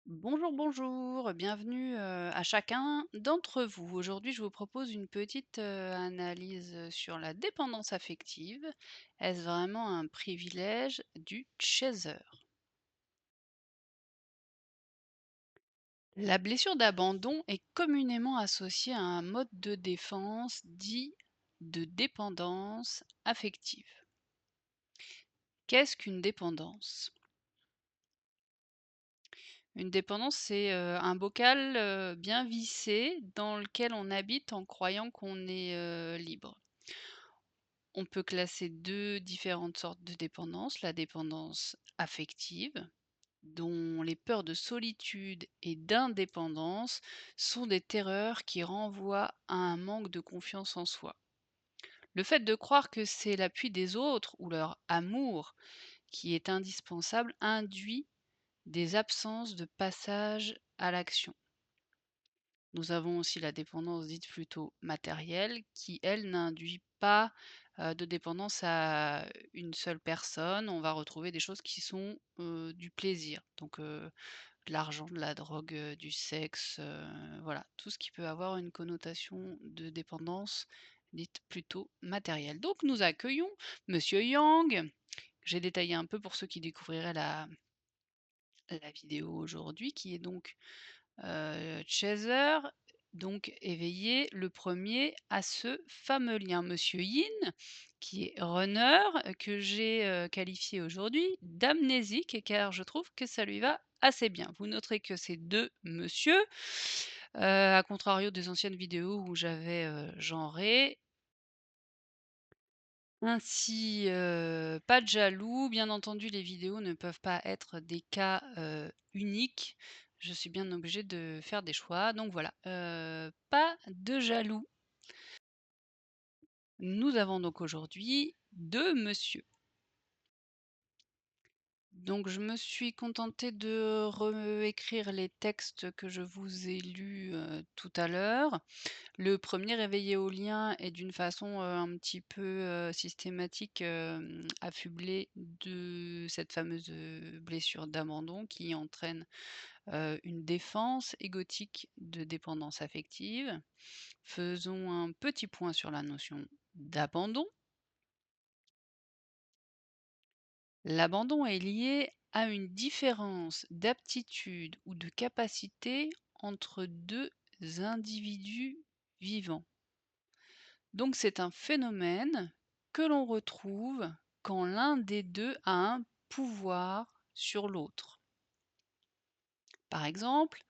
Bonjour, bonjour, bienvenue à chacun d'entre vous. Aujourd'hui, je vous propose une petite analyse sur la dépendance affective. Est-ce vraiment un privilège du chaser? La blessure d'abandon est communément associée à un mode de défense dit de dépendance affective. Qu'est-ce qu'une dépendance? Une dépendance, c'est un bocal bien vissé dans lequel on habite en croyant qu'on est libre. On peut classer 2 différentes sortes de dépendance. La dépendance affective, dont les peurs de solitude et d'indépendance sont des terreurs qui renvoient à un manque de confiance en soi. Le fait de croire que c'est l'appui des autres ou leur amour qui est indispensable induit des absences de passage à l'action. Nous avons aussi la dépendance dite plutôt matérielle qui, elle, n'induit pas, de dépendance à une seule personne. On va retrouver des choses qui sont, du plaisir, donc de l'argent, de la drogue, du sexe, voilà, tout ce qui peut avoir une connotation de dépendance dite plutôt matérielle. Donc nous accueillons monsieur Yang, que j'ai détaillé un peu pour ceux qui découvriraient la vidéo aujourd'hui, qui est donc Chaser, donc éveillé le premier à ce fameux lien. Monsieur Yin, qui est runner, que j'ai, qualifié aujourd'hui d'amnésique car je trouve que ça lui va assez bien. Vous noterez que ces 2 monsieur, à contrario des anciennes vidéos où j'avais, genré, ainsi, pas de jaloux. Bien entendu, les vidéos ne peuvent pas être des cas, uniques. Je suis bien obligée de faire des choix, donc voilà, pas de jaloux. Nous avons donc aujourd'hui 2 monsieur. Donc je me suis contentée de réécrire les textes que je vous ai lus, tout à l'heure. Le premier réveil éolien est d'une façon, un petit peu, systématique, affublé de cette fameuse, blessure d'abandon qui entraîne, une défense égotique de dépendance affective. Faisons un petit point sur la notion d'abandon. L'abandon est lié à une différence d'aptitude ou de capacité entre 2 individus vivants. Donc c'est un phénomène que l'on retrouve quand l'un des 2 a un pouvoir sur l'autre. Par exemple,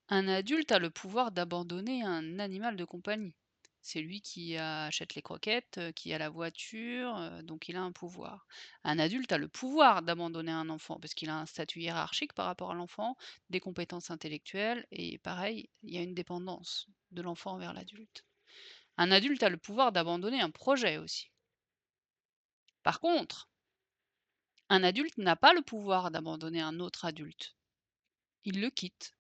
un adulte a le pouvoir d'abandonner un animal de compagnie. C'est lui qui achète les croquettes, qui a la voiture, donc il a un pouvoir. Un adulte a le pouvoir d'abandonner un enfant parce qu'il a un statut hiérarchique par rapport à l'enfant, des compétences intellectuelles et pareil, il y a une dépendance de l'enfant envers l'adulte. Un adulte a le pouvoir d'abandonner un projet aussi. Par contre, un adulte n'a pas le pouvoir d'abandonner un autre adulte. Il le quitte.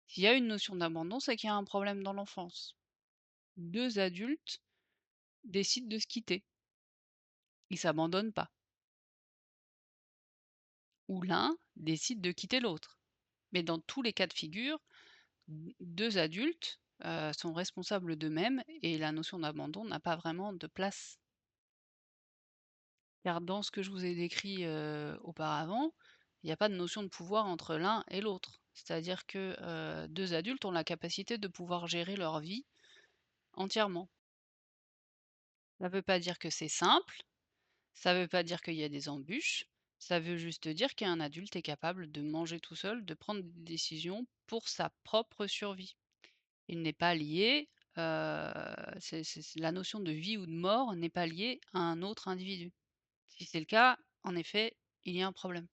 S'il y a une notion d'abandon, c'est qu'il y a un problème dans l'enfance. 2 adultes décident de se quitter. Ils s'abandonnent pas. Ou l'un décide de quitter l'autre. Mais dans tous les cas de figure, 2 adultes, sont responsables d'eux-mêmes et la notion d'abandon n'a pas vraiment de place. Car dans ce que je vous ai décrit, auparavant, il n'y a pas de notion de pouvoir entre l'un et l'autre. C'est-à-dire que, 2 adultes ont la capacité de pouvoir gérer leur vie entièrement. Ça ne veut pas dire que c'est simple, ça ne veut pas dire qu'il y a des embûches, ça veut juste dire qu'un adulte est capable de manger tout seul, de prendre des décisions pour sa propre survie. Il n'est pas lié, c'est la notion de vie ou de mort n'est pas liée à un autre individu. Si c'est le cas, en effet, il y a un problème.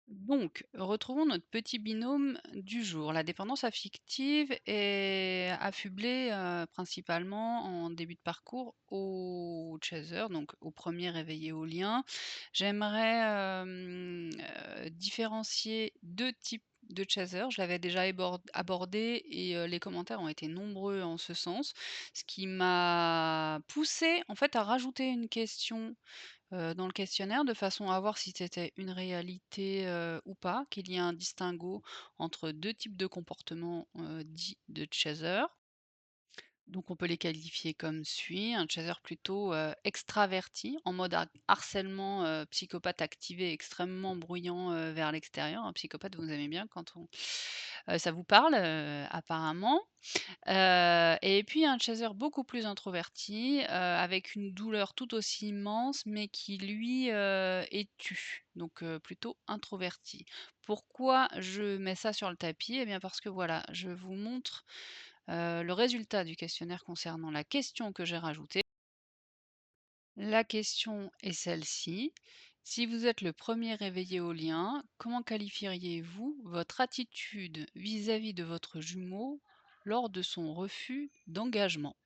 Donc, retrouvons notre petit binôme du jour. La dépendance affective est affublée principalement en début de parcours au chaser, donc au premier réveil éolien. J'aimerais différencier deux types de chaser. Je l'avais déjà abordé et les commentaires ont été nombreux en ce sens, ce qui m'a poussé en fait à rajouter une question dans le questionnaire de façon à voir si c'était une réalité, ou pas, qu'il y ait un distinguo entre 2 types de comportements, dits de chaser. Donc on peut les qualifier comme suit: un chaser plutôt, extraverti, en mode harcèlement, psychopathe activé, extrêmement bruyant, vers l'extérieur. Un psychopathe, vous aimez bien quand on ça vous parle, apparemment. Et puis un chaser beaucoup plus introverti, avec une douleur tout aussi immense, mais qui lui, est tue, donc plutôt introverti. Pourquoi je mets ça sur le tapis? Eh bien parce que voilà, je vous montre, le résultat du questionnaire concernant la question que j'ai rajoutée. La question est celle-ci: si vous êtes le premier réveillé au lien, comment qualifieriez-vous votre attitude vis-à-vis de votre jumeau lors de son refus d'engagement?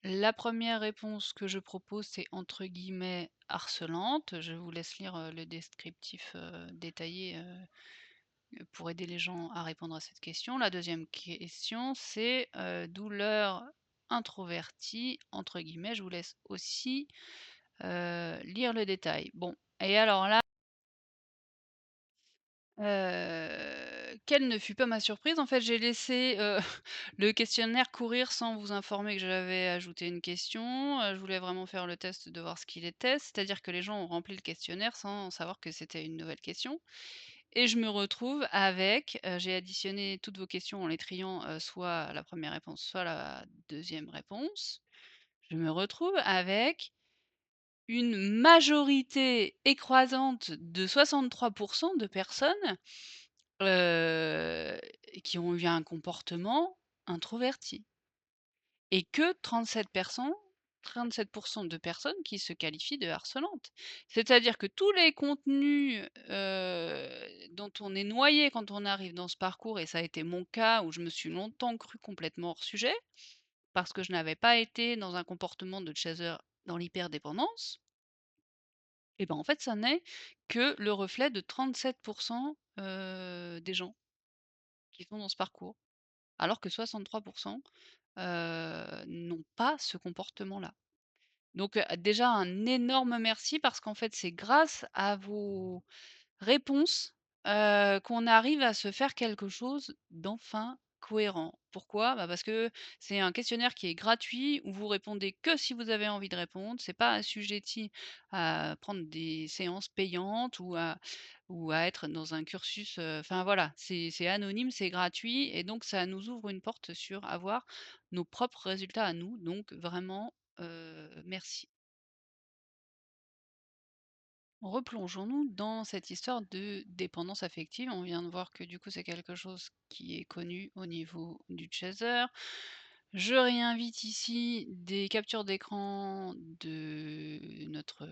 La première réponse que je propose, c'est entre guillemets «harcelante». Je vous laisse lire, le descriptif, détaillé, pour aider les gens à répondre à cette question. La deuxième question, c'est, «douleur introvertie» entre guillemets. Je vous laisse aussi, lire le détail. Bon, et alors là, quelle ne fut pas ma surprise, en fait, j'ai laissé, le questionnaire courir sans vous informer que j'avais ajouté une question. Je voulais vraiment faire le test de voir ce qu'il était. C'est-à-dire que les gens ont rempli le questionnaire sans savoir que c'était une nouvelle question, et je me retrouve avec, j'ai additionné toutes vos questions en les triant, soit la première réponse, soit la deuxième réponse. Je me retrouve avec une majorité écrasante de 63 de personnes, heu, qui ont eu un comportement introverti, et que 37 de personnes qui se qualifient de harcelantes. C'est-à-dire que tous les contenus, dont on est noyé quand on arrive dans ce parcours, et ça a été mon cas où je me suis longtemps crue complètement hors sujet, parce que je n'avais pas été dans un comportement de chaser dans l'hyperdépendance, et ben, en fait, ça n'est que le reflet de 37 des gens qui sont dans ce parcours, alors que 63 n'ont pas ce comportement-là. Donc, déjà un énorme merci, parce qu'en fait, c'est grâce à vos réponse, qu'on arrive à se faire quelque chose d'enfin cohérent. Pourquoi? Bah, parce que c'est un questionnaire qui est gratuit, où vous répondez que si vous avez envie de répondre. C'est pas assujetti à prendre des séances payantes, ou à être dans un cursus, enfin voilà, c'est anonyme, c'est gratuit, et donc ça nous ouvre une porte sur avoir nos propres résultats à nous, donc vraiment, merci. Replongeons-nous dans cette histoire de dépendance affective. On vient de voir que du coup c'est quelque chose qui est connu au niveau du chaser. Je réinvite ici des captures d'écran de notre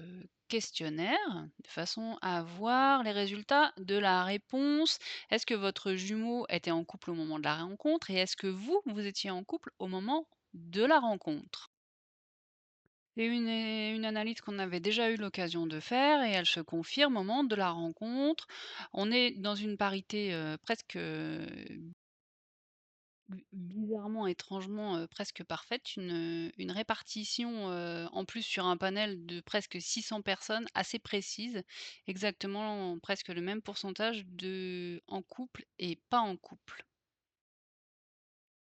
questionnaire, de façon à voir les résultats de la réponse. Est-ce que votre jumeau était en couple au moment de la rencontre, et est-ce que vous étiez en couple au moment de la rencontre? C'est une analyse qu'on avait déjà eu l'occasion de faire, et elle se confirme au moment de la rencontre. On est dans une parité, presque, bizarrement, étrangement, presque parfaite. Une répartition, en plus sur un panel de presque 600 personnes, assez précise. Exactement, presque le même pourcentage de en couple et pas en couple.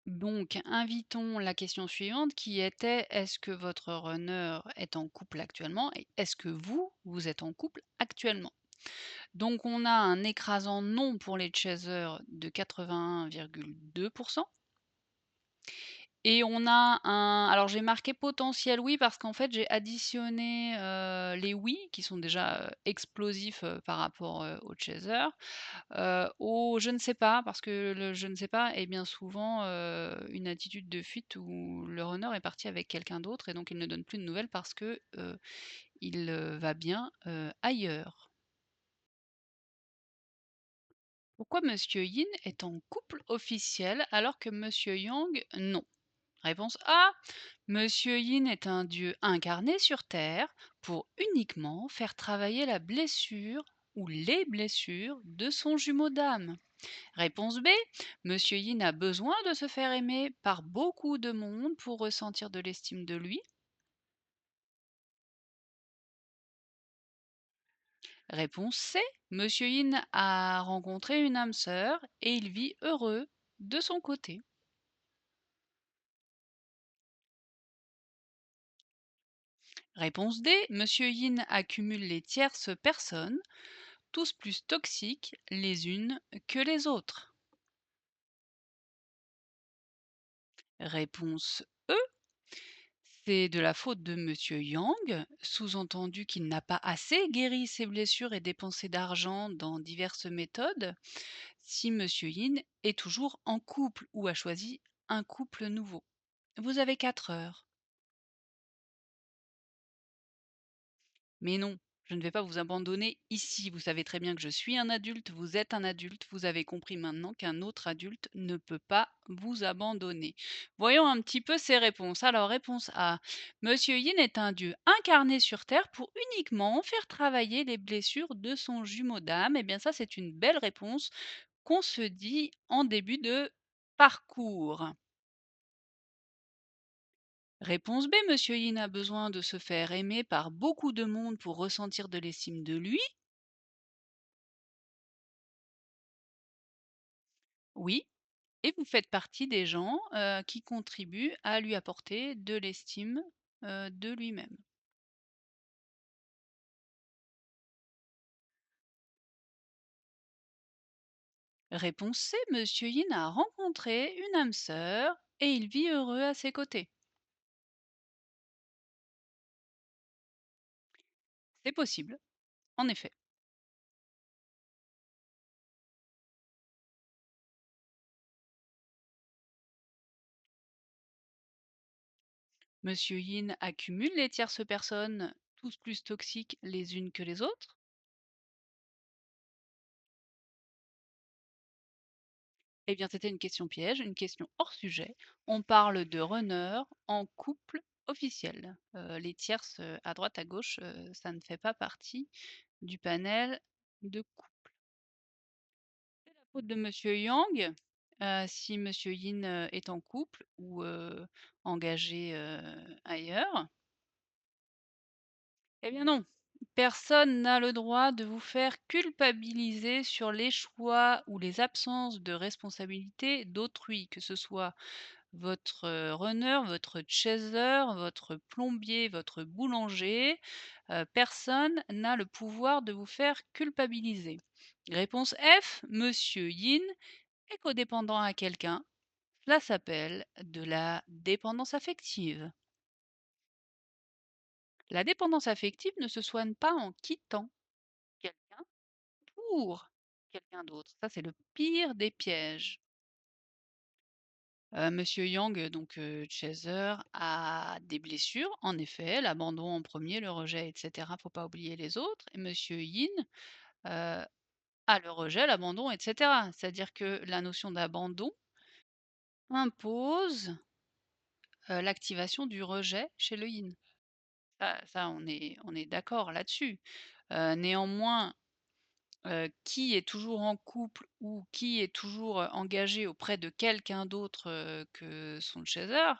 Donc, invitons la question suivante qui était: est-ce que votre runner est en couple actuellement, et est-ce que vous êtes en couple actuellement? Donc, on a un écrasant non pour les chasers de 81,2%, et on a un, alors j'ai marqué potentiel oui, parce qu'en fait j'ai additionné, les oui qui sont déjà, explosifs, par rapport, aux chasers, au «je ne sais pas», parce que le «je ne sais pas» est bien souvent, une attitude de fuite où le runner est parti avec quelqu'un d'autre, et donc il ne donne plus de nouvelles parce que, il, va bien, ailleurs. Pourquoi Monsieur Yin est en couple officiel alors que Monsieur Yang non? Réponse A: Monsieur Yin est un dieu incarné sur Terre pour uniquement faire travailler la blessure ou les blessures de son jumeau d'âme. Réponse B: Monsieur Yin a besoin de se faire aimer par beaucoup de monde pour ressentir de l'estime de lui. Réponse C. Monsieur Yin a rencontré une âme sœur et il vit heureux de son côté. Réponse D. Monsieur Yin accumule les tierces personnes, tous plus toxiques les unes que les autres. Réponse E. C'est de la faute de Monsieur Yang, sous-entendu qu'il n'a pas assez guéri ses blessures et dépensé d'argent dans diverses méthodes, si Monsieur Yin est toujours en couple ou a choisi un couple nouveau. Vous avez 4 heures. Mais non, je ne vais pas vous abandonner ici. Vous savez très bien que je suis un adulte, vous êtes un adulte, vous avez compris maintenant qu'un autre adulte ne peut pas vous abandonner. Voyons un petit peu ces réponses. Alors, réponse A. Monsieur Yin est un dieu incarné sur Terre pour uniquement faire travailler les blessures de son jumeau d'âme. Eh bien, ça, c'est une belle réponse qu'on se dit en début de parcours. Réponse B. Monsieur Yin a besoin de se faire aimer par beaucoup de monde pour ressentir de l'estime de lui. Oui, et vous faites partie des gens, qui contribuent à lui apporter de l'estime, de lui-même. Réponse C, Monsieur Yin a rencontré une âme sœur et il vit heureux à ses côtés. C'est possible, en effet. Monsieur Yin accumule les tierces personnes, tous plus toxiques les unes que les autres. Eh bien, c'était une question piège, une question hors sujet. On parle de runner en couple officiel. Les tierces, à droite, à gauche, ça ne fait pas partie du panel de couple. C'est la faute de Monsieur Yang, si Monsieur Yin, est en couple ou, engagé, ailleurs. Eh bien non, personne n'a le droit de vous faire culpabiliser sur les choix ou les absences de responsabilité d'autrui, que ce soit votre, runner, votre chaser, votre plombier, votre boulanger, personne n'a le pouvoir de vous faire culpabiliser. Réponse F, Monsieur Yin est codépendant à quelqu'un. Cela s'appelle de la dépendance affective. La dépendance affective ne se soigne pas en quittant quelqu'un pour quelqu'un d'autre. Ça, c'est le pire des pièges. Monsieur Yang, donc chaser, a des blessures, en effet, l'abandon en premier, le rejet et cetera, faut pas oublier les autres et monsieur Yin, heu, a le rejet, l'abandon et cetera. C'est-à-dire que la notion d'abandon impose, l'activation du rejet chez le Yin. Ça on est d'accord là-dessus. Néanmoins, qui est toujours en couple ou qui est toujours, engagé auprès de quelqu'un d'autre, que son chaser,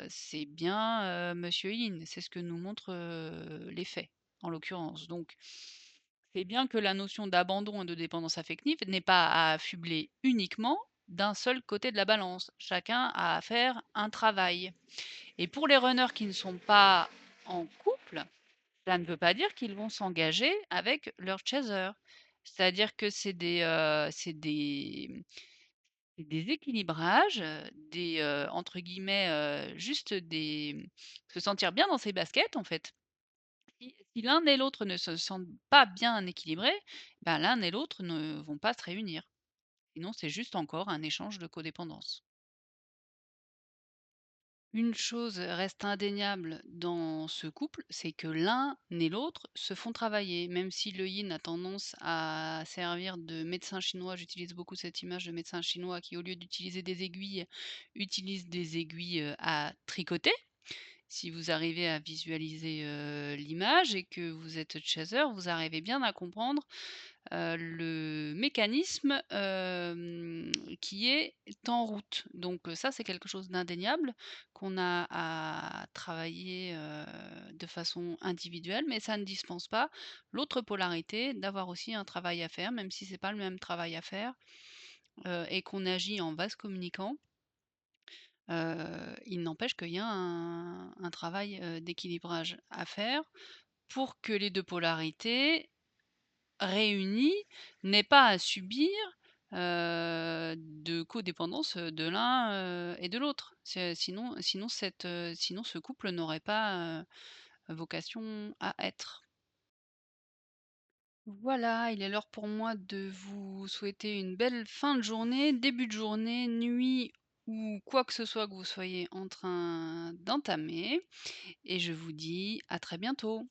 c'est bien, monsieur Yin. C'est ce que nous montrent, les faits, en l'occurrence. Donc, c'est bien que la notion d'abandon et de dépendance affective n'est pas à affubler uniquement d'un seul côté de la balance. Chacun a à faire un travail. Et pour les runners qui ne sont pas en couple, ça ne veut pas dire qu'ils vont s'engager avec leur chaser. C'est-à-dire que c'est des équilibrages, des, entre guillemets, juste des se sentir bien dans ses baskets, en fait. Si l'un et l'autre ne se sentent pas bien équilibrés, ben, l'un et l'autre ne vont pas se réunir. Sinon, c'est juste encore un échange de codépendance. Une chose reste indéniable dans ce couple, c'est que l'un et l'autre se font travailler. Même si le yin a tendance à servir de médecin chinois, j'utilise beaucoup cette image de médecin chinois qui, au lieu d'utiliser des aiguilles, utilise des aiguilles à tricoter. Si vous arrivez à visualiser, l'image et que vous êtes chasseur, vous arrivez bien à comprendre, le mécanisme, qui est en route. Donc, ça, c'est quelque chose d'indéniable qu'on a à travailler, de façon individuelle, mais ça ne dispense pas l'autre polarité d'avoir aussi un travail à faire, même si c'est pas le même travail à faire, et qu'on agit en vase communicant. Il n'empêche qu'il y a un travail, d'équilibrage à faire pour que les 2 polarités réunies n'aient pas à subir, de codépendance, de l'un, et de l'autre. Sinon ce couple n'aurait pas, vocation à être. Voilà, il est l'heure pour moi de vous souhaiter une belle fin de journée, début de journée, nuit ou quoi que ce soit que vous soyez en train d'entamer et je vous dis à très bientôt.